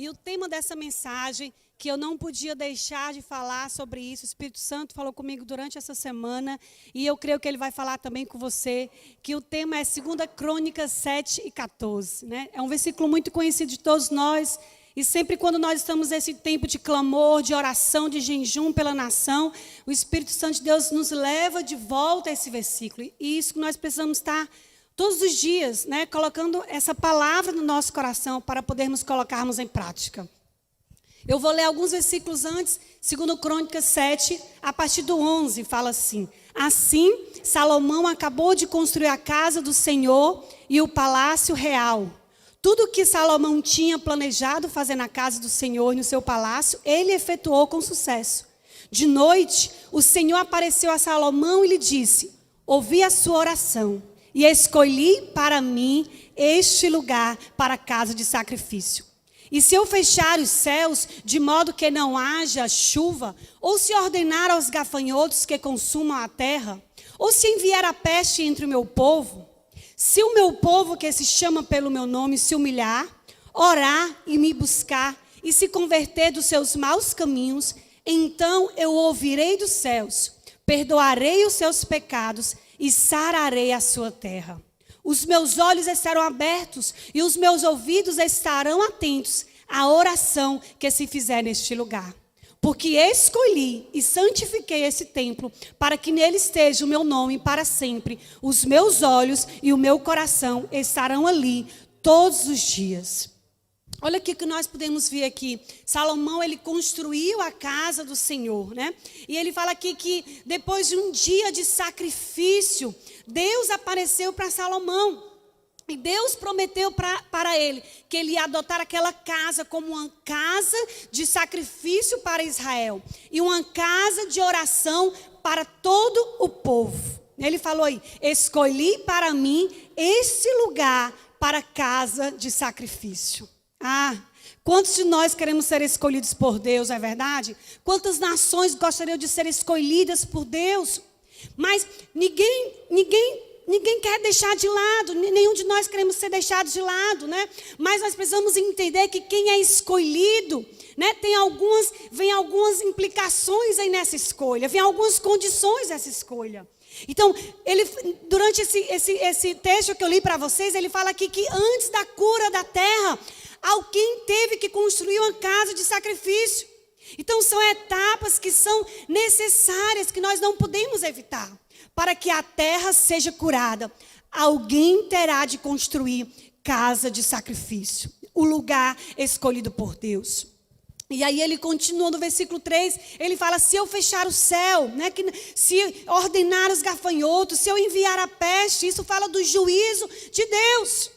E o tema dessa mensagem, que eu não podia deixar de falar sobre isso, o Espírito Santo falou comigo durante essa semana, e eu creio que ele vai falar também com você, que o tema é 2 Crônicas 7 e 14. Né? É um versículo muito conhecido de todos nós, e sempre quando nós estamos nesse tempo de clamor, de oração, de jejum pela nação, o Espírito Santo de Deus nos leva de volta a esse versículo. E isso que nós precisamos estar todos os dias, né, colocando essa palavra no nosso coração para podermos colocarmos em prática. Eu vou ler alguns versículos antes, 2 Crônicas 7, a partir do 11, fala assim: Assim, Salomão acabou de construir a casa do Senhor e o palácio real. Tudo o que Salomão tinha planejado fazer na casa do Senhor e no seu palácio, ele efetuou com sucesso. De noite, o Senhor apareceu a Salomão e lhe disse: Ouvi a sua oração e escolhi para mim este lugar para a casa de sacrifício. E se eu fechar os céus, de modo que não haja chuva, ou se ordenar aos gafanhotos que consumam a terra, ou se enviar a peste entre o meu povo, se o meu povo que se chama pelo meu nome se humilhar, orar e me buscar, e se converter dos seus maus caminhos, então eu ouvirei dos céus, perdoarei os seus pecados e sararei a sua terra. Os meus olhos estarão abertos e os meus ouvidos estarão atentos à oração que se fizer neste lugar. Porque escolhi e santifiquei esse templo para que nele esteja o meu nome para sempre. Os meus olhos e o meu coração estarão ali todos os dias. Olha o que nós podemos ver aqui. Salomão, ele construiu a casa do Senhor, né? E ele fala aqui que depois de um dia de sacrifício, Deus apareceu para Salomão. E Deus prometeu para ele que ele ia adotar aquela casa como uma casa de sacrifício para Israel. E uma casa de oração para todo o povo. Ele falou aí: escolhi para mim este lugar para casa de sacrifício. Quantos de nós queremos ser escolhidos por Deus, é verdade? Quantas nações gostariam de ser escolhidas por Deus? Mas ninguém quer deixar de lado, nenhum de nós queremos ser deixados de lado, né? Mas nós precisamos entender que quem é escolhido, né, vem algumas implicações aí nessa escolha, vem algumas condições nessa escolha. Então, durante esse texto que eu li para vocês, ele fala aqui que antes da cura da terra, alguém teve que construir uma casa de sacrifício. Então, são etapas que são necessárias, que nós não podemos evitar. Para que a terra seja curada, alguém terá de construir casa de sacrifício. O lugar escolhido por Deus. E aí ele continua no versículo 3, ele fala: se eu fechar o céu, né, se ordenar os gafanhotos, se eu enviar a peste, isso fala do juízo de Deus.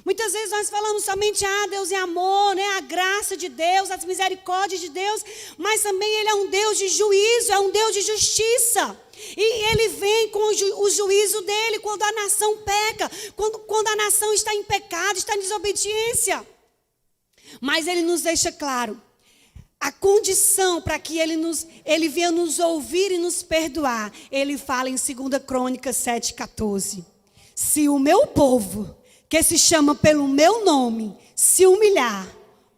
Muitas vezes nós falamos somente, Deus é amor, né? A graça de Deus, as misericórdias de Deus, mas também Ele é um Deus de juízo, é um Deus de justiça. E Ele vem com o juízo dEle quando a nação peca, quando a nação está em pecado, está em desobediência. Mas Ele nos deixa claro, a condição para que Ele venha nos ouvir e nos perdoar, Ele fala em 2 Crônicas 7,14. Se o meu povo, que se chama pelo meu nome, se humilhar,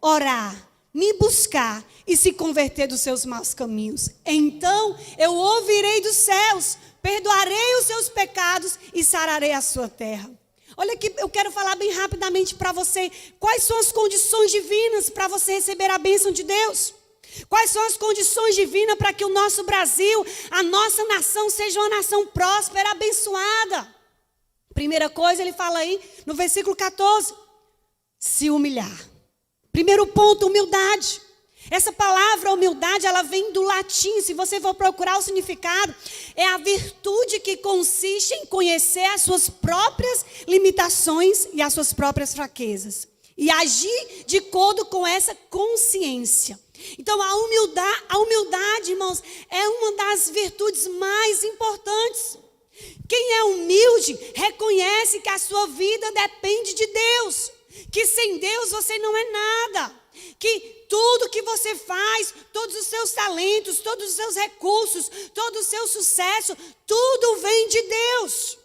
orar, me buscar e se converter dos seus maus caminhos, então eu ouvirei dos céus, perdoarei os seus pecados e sararei a sua terra. Olha aqui, eu quero falar bem rapidamente para você, quais são as condições divinas para você receber a bênção de Deus? Quais são as condições divinas para que o nosso Brasil, a nossa nação, seja uma nação próspera, abençoada? Primeira coisa, ele fala aí no versículo 14, se humilhar. Primeiro ponto, humildade. Essa palavra humildade, ela vem do latim, se você for procurar o significado, é a virtude que consiste em conhecer as suas próprias limitações e as suas próprias fraquezas. E agir de acordo com essa consciência. Então, a humildade, irmãos, é uma das virtudes mais importantes. Quem é humilde reconhece que a sua vida depende de Deus. Que sem Deus você não é nada. Que tudo que você faz, todos os seus talentos, todos os seus recursos, todo o seu sucesso, tudo vem de Deus.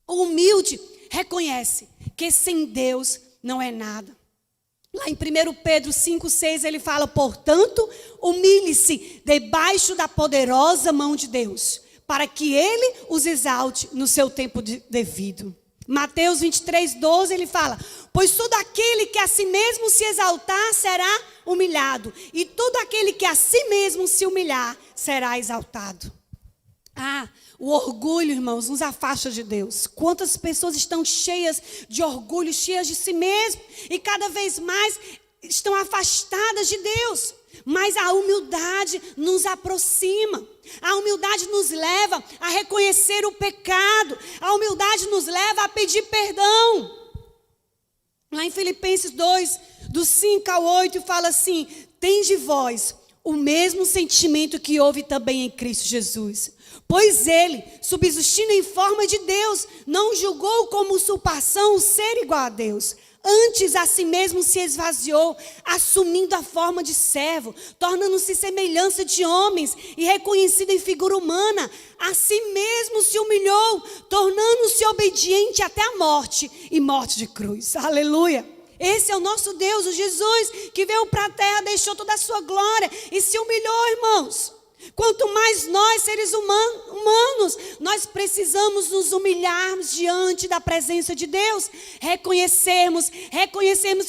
O humilde reconhece que sem Deus não é nada. Lá em 1 Pedro 5,6 ele fala: portanto, humilhe-se debaixo da poderosa mão de Deus, para que ele os exalte no seu tempo devido. Mateus 23,12 ele fala: pois todo aquele que a si mesmo se exaltar será humilhado, e todo aquele que a si mesmo se humilhar será exaltado. O orgulho, irmãos, nos afasta de Deus. Quantas pessoas estão cheias de orgulho, cheias de si mesmo, e cada vez mais estão afastadas de Deus. Mas a humildade nos aproxima. A humildade nos leva a reconhecer o pecado. A humildade nos leva a pedir perdão. Lá em Filipenses 2, do 5 ao 8, fala assim: tende vós o mesmo sentimento que houve também em Cristo Jesus. Pois ele, subsistindo em forma de Deus, não julgou como usurpação o ser igual a Deus. Antes a si mesmo se esvaziou, assumindo a forma de servo, tornando-se semelhança de homens e reconhecido em figura humana. A si mesmo se humilhou, tornando-se obediente até a morte e morte de cruz. Aleluia! Esse é o nosso Deus, o Jesus, que veio para a terra, deixou toda a sua glória e se humilhou, irmãos. Quanto mais nós, seres humanos, nós precisamos nos humilharmos diante da presença de Deus, reconhecermos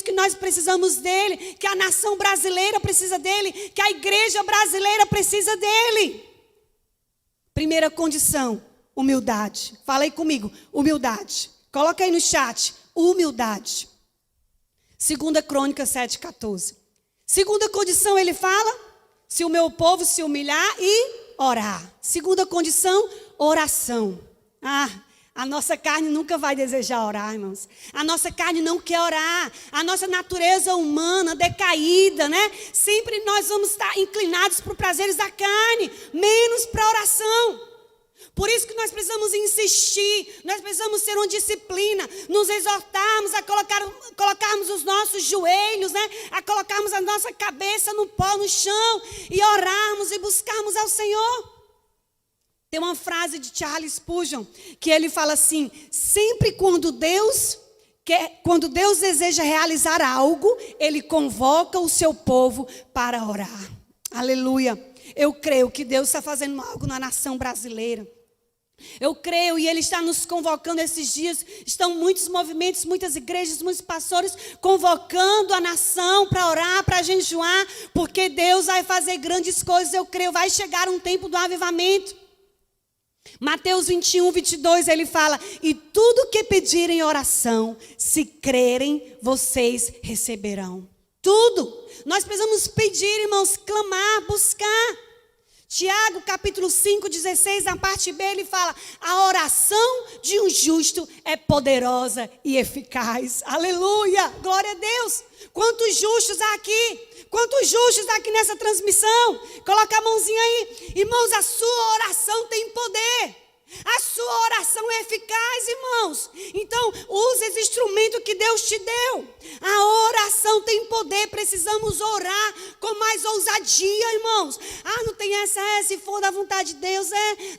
que nós precisamos dele, que a nação brasileira precisa dele, que a igreja brasileira precisa dele. Primeira condição, humildade. Fala aí comigo, humildade. Coloca aí no chat, humildade. 2 Crônicas 7,14. Segunda condição, ele fala: se o meu povo se humilhar e orar. Segunda condição, oração. A nossa carne nunca vai desejar orar, irmãos. A nossa carne não quer orar. A nossa natureza humana decaída, né? Sempre nós vamos estar inclinados para os prazeres da carne, menos para a oração. Por isso que nós precisamos insistir, nós precisamos ter uma disciplina, nos exortarmos a colocarmos os nossos joelhos, né? A colocarmos a nossa cabeça no pó, no chão, e orarmos e buscarmos ao Senhor. Tem uma frase de Charles Spurgeon, que ele fala assim: sempre quando Deus deseja realizar algo, Ele convoca o seu povo para orar. Aleluia! Eu creio que Deus está fazendo algo na nação brasileira. Eu creio, e Ele está nos convocando esses dias. Estão muitos movimentos, muitas igrejas, muitos pastores convocando a nação para orar, para jejuar, porque Deus vai fazer grandes coisas. Eu creio, vai chegar um tempo do avivamento. Mateus 21, 22, ele fala: e tudo que pedirem em oração, se crerem, vocês receberão. Tudo. Nós precisamos pedir, irmãos, clamar, buscar. Tiago, capítulo 5, 16, na parte B, ele fala: a oração de um justo é poderosa e eficaz. Aleluia, glória a Deus. Quantos justos há aqui? Quantos justos há aqui nessa transmissão? Coloca a mãozinha aí. Irmãos, a sua oração tem poder. A sua oração é eficaz, irmãos. Então, use esse instrumento que Deus te deu. A oração tem poder. Precisamos orar com mais ousadia, irmãos. Não tem essa, se for da vontade de Deus,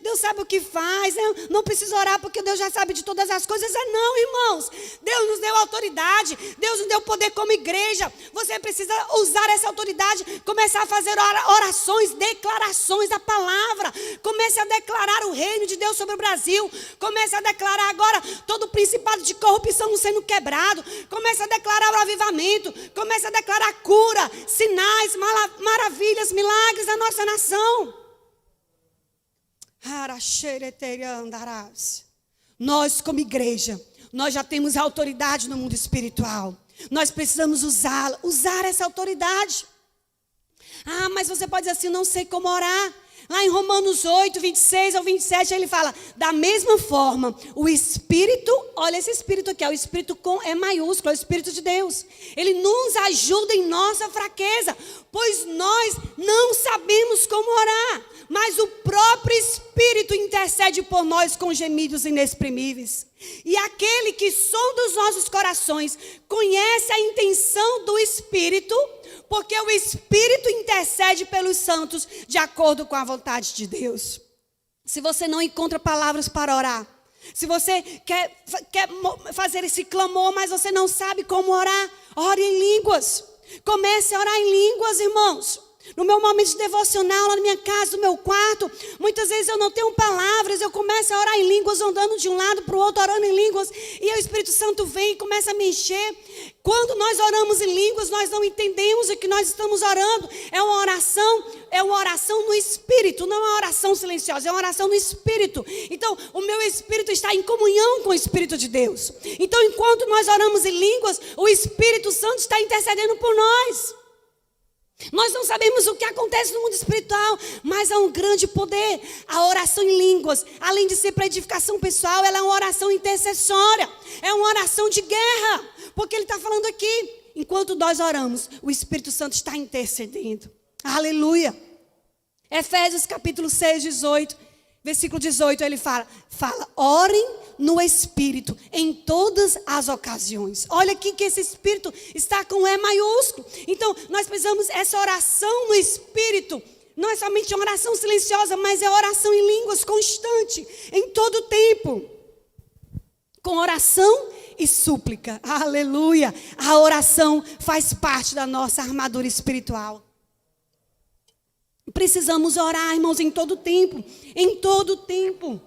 Deus sabe o que faz. Não precisa orar porque Deus já sabe de todas as coisas. Não, irmãos. Deus nos deu autoridade. Deus nos deu poder como igreja. Você precisa usar essa autoridade. Começar a fazer orações, declarações da palavra. Comece a declarar o reino de Deus sobre o Brasil. Comece a declarar agora todo o principado de corrupção sendo quebrado. Comece a declarar o avivamento. Comece a declarar cura, sinais, maravilhas, milagres na nossa nação. Nós, como igreja, nós já temos autoridade no mundo espiritual. Nós precisamos usar essa autoridade. Mas você pode dizer assim: não sei como orar. Lá em Romanos 8, 26 ao 27, ele fala: da mesma forma, o Espírito, olha esse Espírito aqui, o Espírito com E maiúsculo, é o Espírito de Deus. Ele nos ajuda em nossa fraqueza, pois nós não sabemos como orar, mas o próprio Espírito intercede por nós com gemidos inexprimíveis. E aquele que sonda os nossos corações conhece a intenção do Espírito, porque o Espírito intercede pelos santos de acordo com a vontade de Deus. Se você não encontra palavras para orar, Se você quer fazer esse clamor, mas você não sabe como orar, ore em línguas. Comece a orar em línguas, irmãos. No meu momento de devocional, lá na minha casa, no meu quarto, muitas vezes eu não tenho palavras, eu começo a orar em línguas, andando de um lado para o outro, orando em línguas, e o Espírito Santo vem e começa a me encher. Quando nós oramos em línguas, nós não entendemos o que nós estamos orando. É uma oração no Espírito, não é uma oração silenciosa, é uma oração no Espírito. Então, o meu Espírito está em comunhão com o Espírito de Deus. Então, enquanto nós oramos em línguas, o Espírito Santo está intercedendo por nós. Nós não sabemos o que acontece no mundo espiritual, mas há um grande poder. A oração em línguas, além de ser para edificação pessoal, ela é uma oração intercessória, é uma oração de guerra, porque ele está falando aqui, enquanto nós oramos, o Espírito Santo está intercedendo. Aleluia. Efésios capítulo 6, 18, versículo 18, ele fala, orem no Espírito em todas as ocasiões. Olha aqui que esse Espírito está com E maiúsculo. Então, nós precisamos, essa oração no Espírito, não é somente uma oração silenciosa, mas é oração em línguas constante, em todo o tempo. Com oração e súplica. Aleluia. A oração faz parte da nossa armadura espiritual. Precisamos orar, irmãos, em todo tempo. Em todo tempo.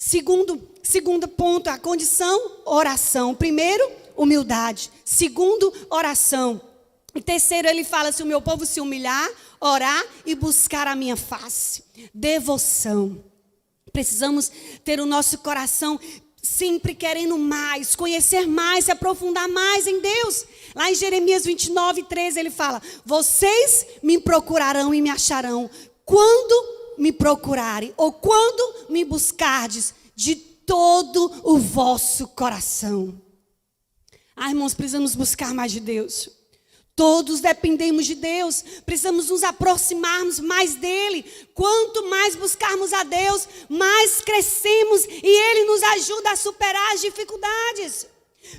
Segundo ponto, a condição, oração. Primeiro, humildade. Segundo, oração. E terceiro, ele fala, se o meu povo se humilhar, orar e buscar a minha face. Devoção. Precisamos ter o nosso coração sempre querendo mais, conhecer mais, se aprofundar mais em Deus. Lá em Jeremias 29, 13, ele fala, vocês me procurarão e me acharão quando me procurarem, ou quando me buscardes de todo o vosso coração. Irmãos, precisamos buscar mais de Deus. Todos dependemos de Deus, precisamos nos aproximarmos mais dEle. Quanto mais buscarmos a Deus, mais crescemos e Ele nos ajuda a superar as dificuldades.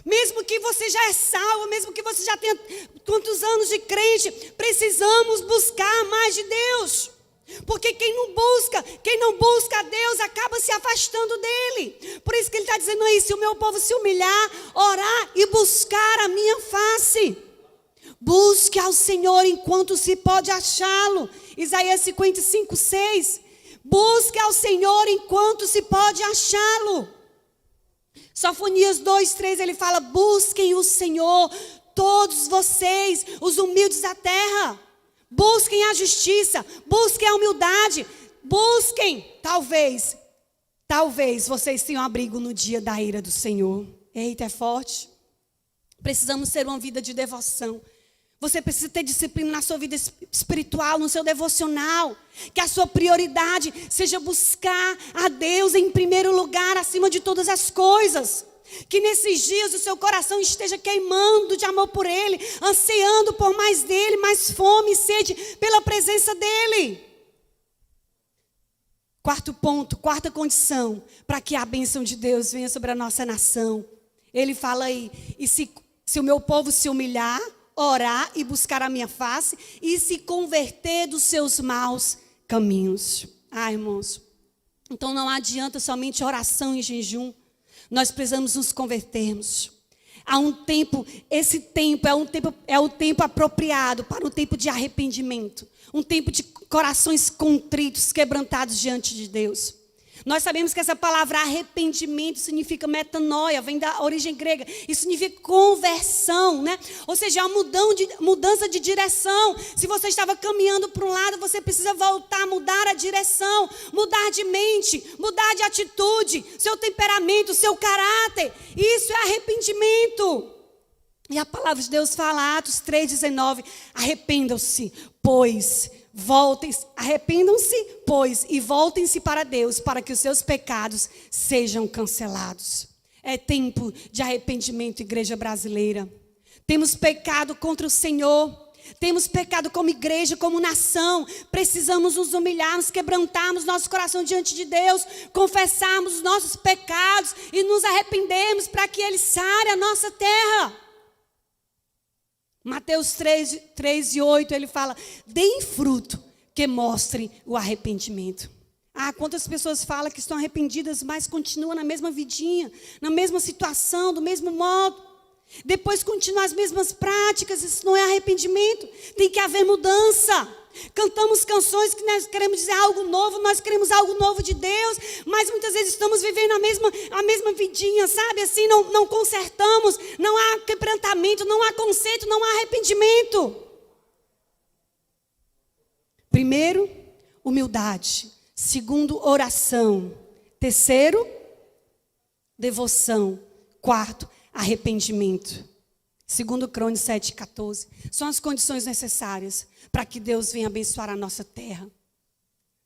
Mesmo que você já é salvo, mesmo que você já tenha quantos anos de crente, precisamos buscar mais de Deus. Porque quem não busca a Deus, acaba se afastando dEle. Por isso que Ele está dizendo aí, se o meu povo se humilhar, orar e buscar a minha face. Busque ao Senhor enquanto se pode achá-lo. Isaías 55, 6. Busque ao Senhor enquanto se pode achá-lo. Sofonias 2, 3, ele fala, busquem o Senhor, todos vocês, os humildes da terra. Busquem a justiça, busquem a humildade, busquem, talvez vocês tenham abrigo no dia da ira do Senhor. Eita, é forte. Precisamos ter uma vida de devoção. Você precisa ter disciplina na sua vida espiritual, no seu devocional. Que a sua prioridade seja buscar a Deus em primeiro lugar, acima de todas as coisas. Que nesses dias o seu coração esteja queimando de amor por Ele, ansiando por mais dEle, mais fome e sede pela presença dEle. Quarto ponto, quarta condição, para que a bênção de Deus venha sobre a nossa nação. Ele fala aí, e se o meu povo se humilhar, orar e buscar a minha face e se converter dos seus maus caminhos. Irmãos, então não adianta somente oração e jejum. Nós precisamos nos convertermos. Há um tempo, esse tempo é o tempo apropriado para um tempo de arrependimento. Um tempo de corações contritos, quebrantados diante de Deus. Nós sabemos que essa palavra arrependimento significa metanoia, vem da origem grega. Isso significa conversão, né? Ou seja, uma mudança de direção. Se você estava caminhando para um lado, você precisa voltar, mudar a direção, mudar de mente, mudar de atitude, seu temperamento, seu caráter. Isso é arrependimento. E a palavra de Deus fala, Atos 3,19, arrependam-se, pois... arrependam-se, pois, e voltem-se para Deus, para que os seus pecados sejam cancelados. É tempo de arrependimento, igreja brasileira. Temos pecado contra o Senhor, temos pecado como igreja, como nação. Precisamos nos humilharmos, quebrantarmos nosso coração diante de Deus, confessarmos os nossos pecados e nos arrependermos para que Ele sare a nossa terra. Mateus 3 e 8, ele fala, deem fruto que mostre o arrependimento. Quantas pessoas falam que estão arrependidas, mas continuam na mesma vidinha, na mesma situação, do mesmo modo. Depois continuam as mesmas práticas, isso não é arrependimento. Tem que haver mudança. Cantamos canções que nós queremos dizer algo novo, nós queremos algo novo de Deus, mas muitas vezes estamos vivendo a mesma vidinha, sabe? Assim, não consertamos, não há quebrantamento, não há conserto, não há arrependimento. Primeiro, humildade. Segundo, oração. Terceiro, devoção. Quarto, arrependimento. Segundo Crônicas 7:14. São as condições necessárias para que Deus venha abençoar a nossa terra.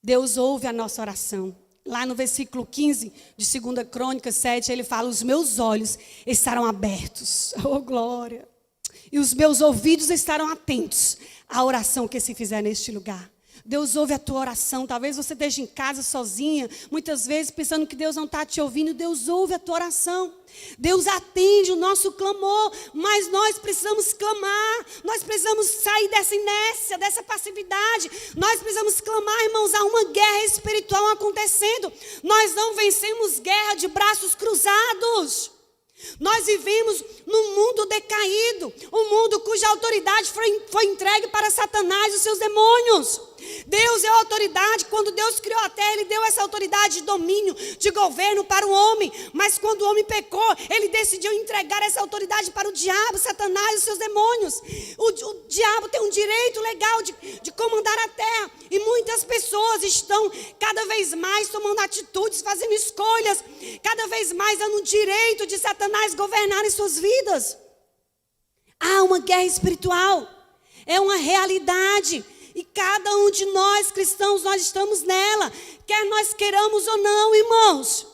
Deus ouve a nossa oração. Lá no versículo 15 de 2 Crônicas 7, ele fala: os meus olhos estarão abertos. Oh, glória! E os meus ouvidos estarão atentos à oração que se fizer neste lugar. Deus ouve a tua oração. Talvez você esteja em casa sozinha, muitas vezes pensando que Deus não está te ouvindo. Deus ouve a tua oração. Deus atende o nosso clamor, mas nós precisamos clamar. Nós precisamos sair dessa inércia, dessa passividade. Nós precisamos clamar, irmãos. Há uma guerra espiritual acontecendo. Nós não vencemos guerra de braços cruzados. Nós vivemos num mundo decaído, um mundo cuja autoridade foi entregue para Satanás e os seus demônios. Deus é a autoridade. Quando Deus criou a terra, Ele deu essa autoridade de domínio, de governo para o homem. Mas quando o homem pecou, Ele decidiu entregar essa autoridade para o diabo, Satanás e os seus demônios. O diabo tem um direito legal de comandar a terra. E muitas pessoas estão cada vez mais tomando atitudes, fazendo escolhas, cada vez mais dando o direito de Satanás governar em suas vidas. Há uma guerra espiritual. É uma realidade. E cada um de nós cristãos, nós estamos nela, quer nós queiramos ou não, irmãos.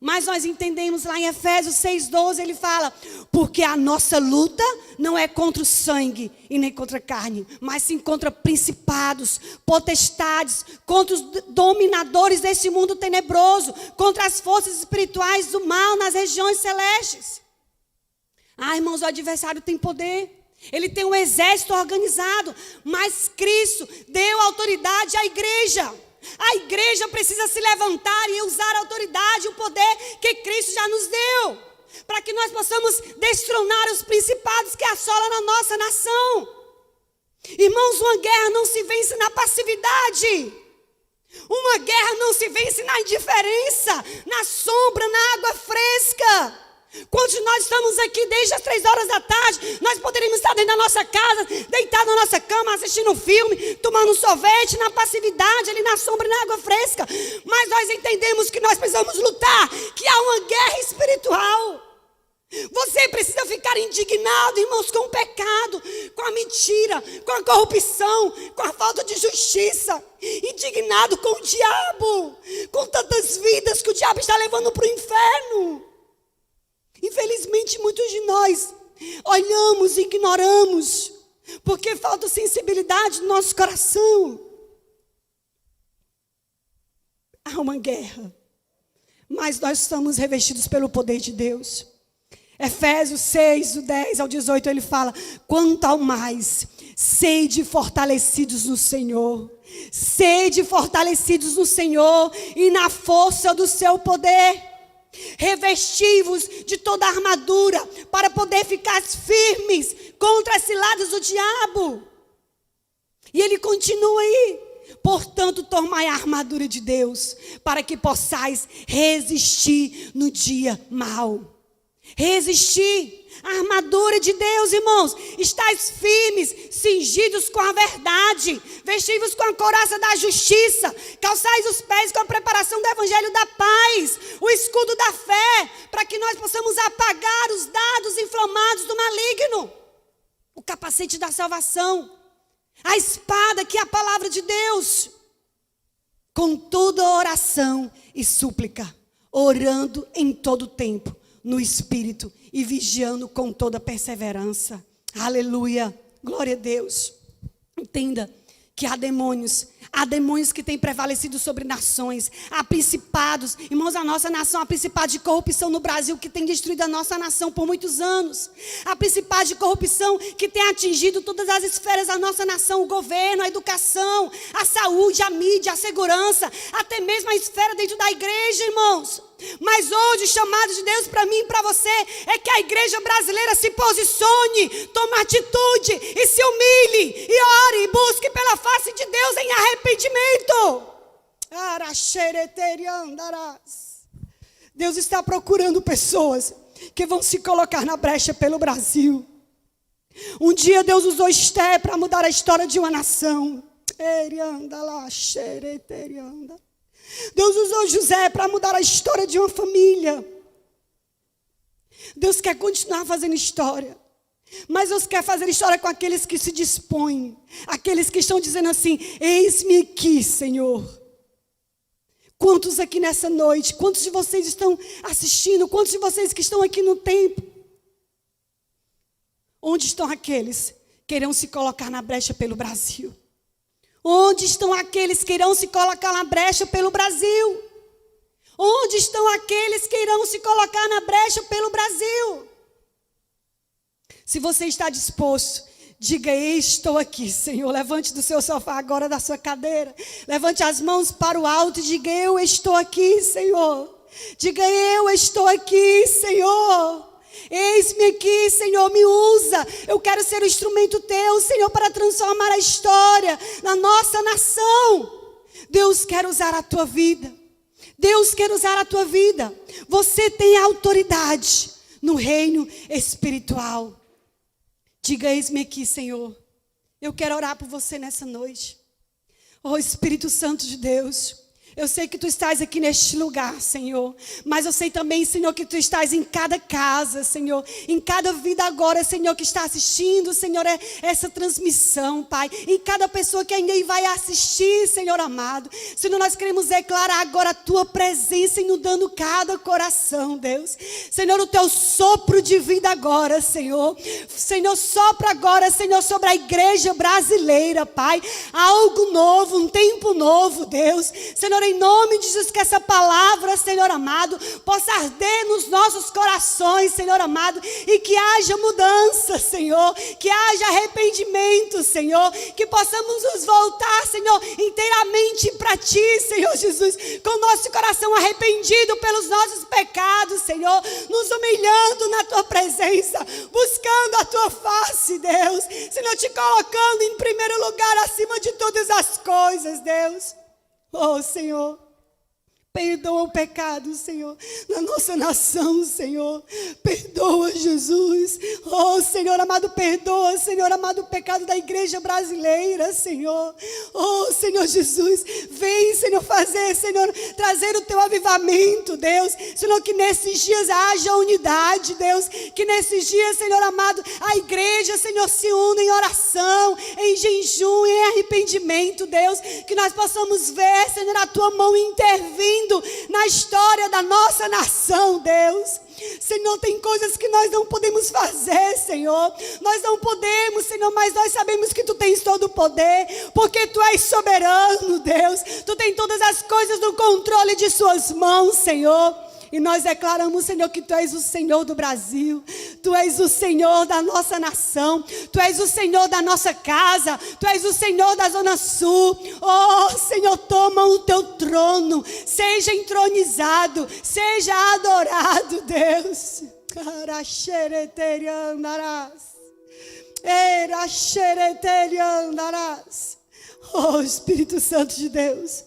Mas nós entendemos lá em Efésios 6:12, ele fala: porque a nossa luta não é contra o sangue e nem contra a carne, mas sim contra principados, potestades, contra os dominadores desse mundo tenebroso, contra as forças espirituais do mal nas regiões celestes. Irmãos, o adversário tem poder. Ele tem um exército organizado, mas Cristo deu autoridade à igreja. A igreja precisa se levantar e usar a autoridade e o poder que Cristo já nos deu, para que nós possamos destronar os principados que assolam na nossa nação. Irmãos, uma guerra não se vence na passividade. Uma guerra não se vence na indiferença, na sombra, na água fresca. Quantos de nós estamos aqui desde as 3 horas da tarde? Nós poderíamos estar dentro da nossa casa, deitados na nossa cama, assistindo um filme, tomando um sorvete, na passividade, ali na sombra, na água fresca. Mas nós entendemos que nós precisamos lutar, que há uma guerra espiritual. Você precisa ficar indignado, irmãos, com o pecado, com a mentira, com a corrupção, com a falta de justiça. Indignado com o diabo, com tantas vidas que o diabo está levando para o inferno. Infelizmente, muitos de nós olhamos e ignoramos, porque falta sensibilidade no nosso coração. Há uma guerra, mas nós estamos revestidos pelo poder de Deus. Efésios 6, do 10 ao 18, ele fala: quanto ao mais, sede fortalecidos no Senhor. Sede fortalecidos no Senhor e na força do seu poder. Revesti-vos de toda a armadura para poder ficar firmes contra as ciladas do diabo. E ele continua aí: portanto, tomai a armadura de Deus, para que possais resistir no dia mau. Resistir. A armadura de Deus, irmãos. Estais firmes, cingidos com a verdade, vestivos com a couraça da justiça, calçais os pés com a preparação do evangelho da paz, o escudo da fé, para que nós possamos apagar os dardos inflamados do maligno, o capacete da salvação, a espada que é a palavra de Deus, com toda oração e súplica, orando em todo tempo no Espírito e vigiando com toda perseverança. Aleluia, glória a Deus. Entenda que há demônios que têm prevalecido sobre nações, há principados, irmãos, a nossa nação, há principado de corrupção no Brasil que tem destruído a nossa nação por muitos anos, há principado de corrupção que tem atingido todas as esferas da nossa nação, o governo, a educação, a saúde, a mídia, a segurança, até mesmo a esfera dentro da igreja, irmãos. Mas hoje o chamado de Deus para mim e para você é que a igreja brasileira se posicione, tome atitude e se humilhe e ore e busque pela face de Deus em arrependimento. Deus está procurando pessoas que vão se colocar na brecha pelo Brasil. Um dia Deus usou Esther para mudar a história de uma nação. Deus usou José para mudar a história de uma família. Deus quer continuar fazendo história. Mas Deus quer fazer história com aqueles que se dispõem. Aqueles que estão dizendo assim: eis-me aqui, Senhor. Quantos aqui nessa noite? Quantos de vocês estão assistindo? Quantos de vocês que estão aqui no templo? Onde estão aqueles que irão se colocar na brecha pelo Brasil? Onde estão aqueles que irão se colocar na brecha pelo Brasil? Onde estão aqueles que irão se colocar na brecha pelo Brasil? Se você está disposto, diga: estou aqui, Senhor. Levante do seu sofá agora, da sua cadeira. Levante as mãos para o alto e diga: eu estou aqui, Senhor. Diga: eu estou aqui, Senhor. Eis-me aqui, Senhor, me usa. Eu quero ser o instrumento teu, Senhor, para transformar a história na nossa nação. Deus quer usar a tua vida. Deus quer usar a tua vida. Você tem autoridade no reino espiritual. Diga: eis-me aqui, Senhor. Eu quero orar por você nessa noite. Oh, Espírito Santo de Deus, eu sei que tu estás aqui neste lugar, Senhor. Mas eu sei também, Senhor, que tu estás em cada casa, Senhor. Em cada vida agora, Senhor, que está assistindo, Senhor, essa transmissão, Pai. Em cada pessoa que ainda vai assistir, Senhor amado. Senhor, nós queremos declarar agora a tua presença inundando cada coração, Deus. Senhor, o teu sopro de vida agora, Senhor. Senhor, sopra agora, Senhor, sobre a igreja brasileira, Pai. Algo novo, um tempo novo, Deus. Senhor, em nome de Jesus, que essa palavra, Senhor amado, possa arder nos nossos corações, Senhor amado, e que haja mudança, Senhor, que haja arrependimento, Senhor, que possamos nos voltar, Senhor, inteiramente para Ti, Senhor Jesus, com o nosso coração arrependido pelos nossos pecados, Senhor, nos humilhando na Tua presença, buscando a Tua face, Deus, Senhor, Te colocando em primeiro lugar acima de todas as coisas, Deus. Oh, Senhor, perdoa o pecado, Senhor, na nossa nação, Senhor. Perdoa, Jesus. Oh, Senhor amado, perdoa, Senhor amado, o pecado da igreja brasileira, Senhor. Oh, Senhor Jesus, vem, Senhor, fazer, Senhor, trazer o teu avivamento, Deus. Senhor, que nesses dias haja unidade, Deus. Que nesses dias, Senhor amado, a igreja, Senhor, se una em oração, em jejum, em arrependimento, Deus. Que nós possamos ver, Senhor, a tua mão intervindo na história da nossa nação, Deus. Senhor, tem coisas que nós não podemos fazer, Senhor. Nós não podemos, Senhor, mas nós sabemos que Tu tens todo o poder, porque Tu és soberano, Deus. Tu tens todas as coisas no controle de Suas mãos, Senhor. E nós declaramos, Senhor, que Tu és o Senhor do Brasil. Tu és o Senhor da nossa nação. Tu és o Senhor da nossa casa. Tu és o Senhor da Zona Sul. Oh, Senhor, toma o Teu trono. Seja entronizado. Seja adorado, Deus. Oh, Espírito Santo de Deus,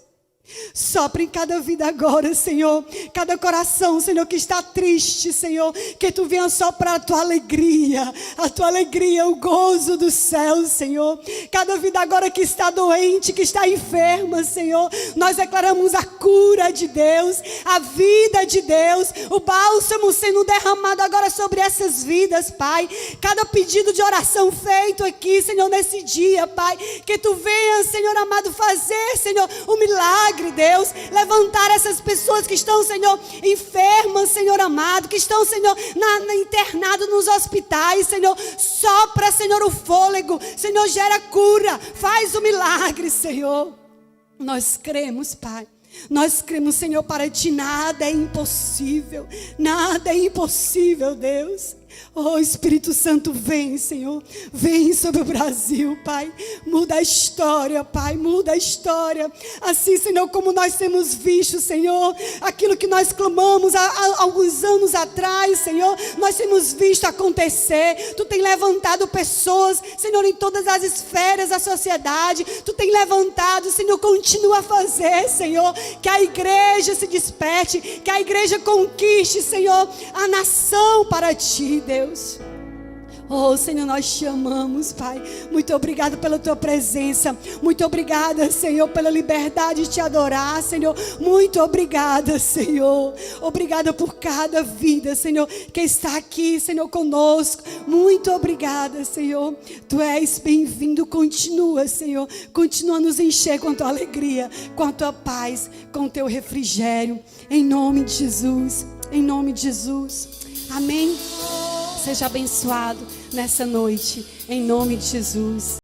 sopra em cada vida agora, Senhor. Cada coração, Senhor, que está triste, Senhor, que Tu venha soprar a Tua alegria. A Tua alegria, o gozo do céu, Senhor. Cada vida agora que está doente, que está enferma, Senhor, nós declaramos a cura de Deus, a vida de Deus, o bálsamo sendo derramado agora sobre essas vidas, Pai. Cada pedido de oração feito aqui, Senhor, nesse dia, Pai, que Tu venha, Senhor amado, fazer, Senhor, um milagre, milagre, Deus. Levantar essas pessoas que estão, Senhor, enfermas, Senhor amado, que estão, Senhor, internados nos hospitais, Senhor. Sopra, Senhor, o fôlego. Senhor, gera cura. Faz o milagre, Senhor. Nós cremos, Pai. Nós cremos, Senhor, para Ti nada é impossível. Nada é impossível, Deus. Oh, Espírito Santo, vem, Senhor. Vem sobre o Brasil, Pai. Muda a história, Pai. Muda a história. Assim, Senhor, como nós temos visto, Senhor, aquilo que nós clamamos há alguns anos atrás, Senhor, nós temos visto acontecer. Tu tem levantado pessoas, Senhor, em todas as esferas da sociedade. Tu tem levantado, Senhor, continua a fazer, Senhor, que a igreja se desperte, que a igreja conquiste, Senhor, a nação para Ti, Deus. Oh, Senhor, nós te amamos, Pai. Muito obrigado pela Tua presença. Muito obrigada, Senhor, pela liberdade de Te adorar, Senhor. Muito obrigada, Senhor. Obrigada por cada vida, Senhor, que está aqui, Senhor, conosco. Muito obrigada, Senhor. Tu és bem-vindo. Continua, Senhor. Continua a nos encher com a Tua alegria, com a Tua paz, com o Teu refrigério. Em nome de Jesus. Em nome de Jesus. Amém. Seja abençoado nessa noite, em nome de Jesus.